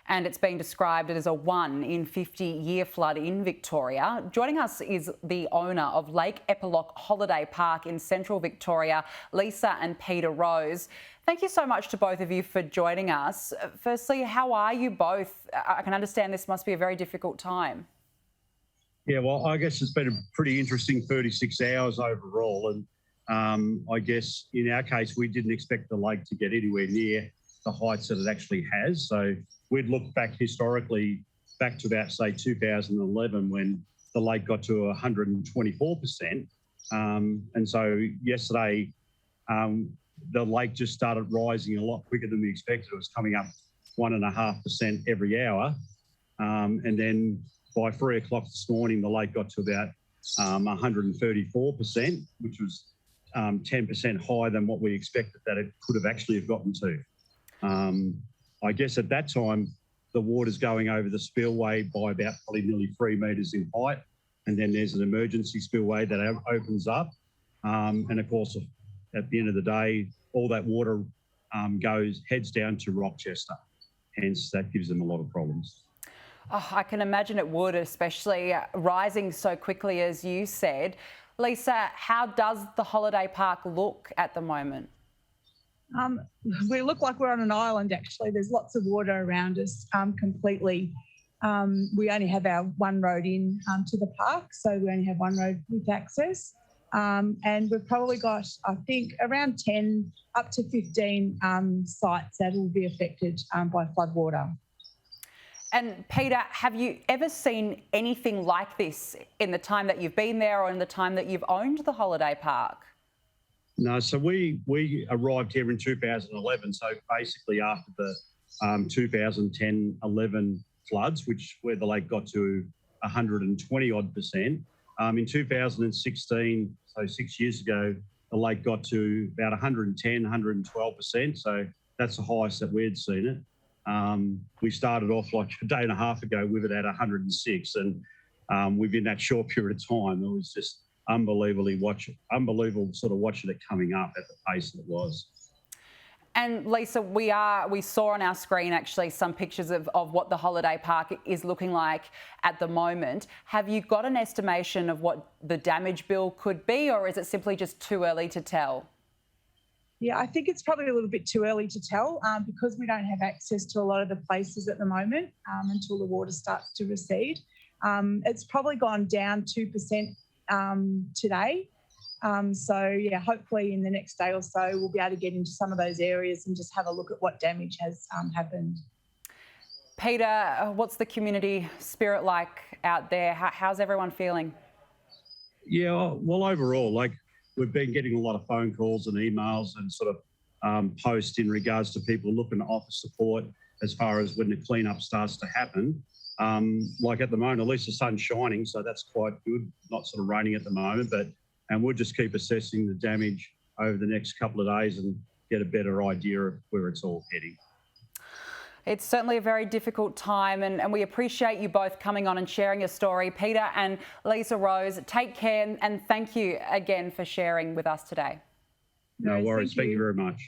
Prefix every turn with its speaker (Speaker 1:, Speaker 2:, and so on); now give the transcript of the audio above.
Speaker 1: and it's been described as a 1 in 50-year flood in Victoria. Joining us is the owner of Lake Eppalock Holiday Park in central Victoria, Leisa and Peter Rose. Thank you so much to both of you for joining us. Firstly, how are you both? I can understand this must be a very difficult time.
Speaker 2: Yeah, well, I guess it's been a pretty interesting 36 hours overall. And I guess in our case, we didn't expect the lake to get anywhere near the heights that it actually has. So we'd looked back historically, back to about, say, 2011, when the lake got to 124%. And so yesterday, the lake just started rising a lot quicker than we expected. It was coming up 1.5% every hour. And then by 3 o'clock this morning, the lake got to about 134%, which was 10% higher than what we expected that it could have actually have gotten to. I guess at that time, the water's going over the spillway by about probably nearly 3 metres in height. And then there's an emergency spillway that opens up. And of course, at the end of the day, all that water heads down to Rochester. Hence, that gives them a lot of problems.
Speaker 1: Oh, I can imagine it would, especially rising so quickly, as you said. Leisa, how does the holiday park look at the moment?
Speaker 3: We look like we're on an island, actually. There's lots of water around us completely. We only have our one road in to the park, so we only have one road with access. And we've probably got, I think, around 10 up to 15 sites that will be affected by floodwater.
Speaker 1: And Peter, have you ever seen anything like this in the time that you've been there or in the time that you've owned the holiday park?
Speaker 2: No, so we arrived here in 2011. So basically after the 2010-11 floods, where the lake got to 120-odd%. In 2016, so 6 years ago, the lake got to about 110, 112%. So that's the highest that we'd seen it. We started off like a day and a half ago with it at 106, and within that short period of time, it was just unbelievable sort of watching it coming up at the pace that it was.
Speaker 1: And Leisa, we saw on our screen actually some pictures of what the holiday park is looking like at the moment. Have you got an estimation of what the damage bill could be, or is it simply just too early to tell?
Speaker 3: Yeah, I think it's probably a little bit too early to tell because we don't have access to a lot of the places at the moment until the water starts to recede. It's probably gone down 2% today. So, yeah, hopefully in the next day or so, we'll be able to get into some of those areas and just have a look at what damage has happened.
Speaker 1: Peter, what's the community spirit like out there? How's everyone feeling?
Speaker 2: Yeah, well, overall, we've been getting a lot of phone calls and emails and sort of posts in regards to people looking to offer support as far as when the cleanup starts to happen. At the moment, at least the sun's shining, so that's quite good. Not sort of raining at the moment, and we'll just keep assessing the damage over the next couple of days and get a better idea of where it's all heading.
Speaker 1: It's certainly a very difficult time, and we appreciate you both coming on and sharing your story. Peter and Leisa Rose, take care, and thank you again for sharing with us today.
Speaker 2: No worries. Thank you very much.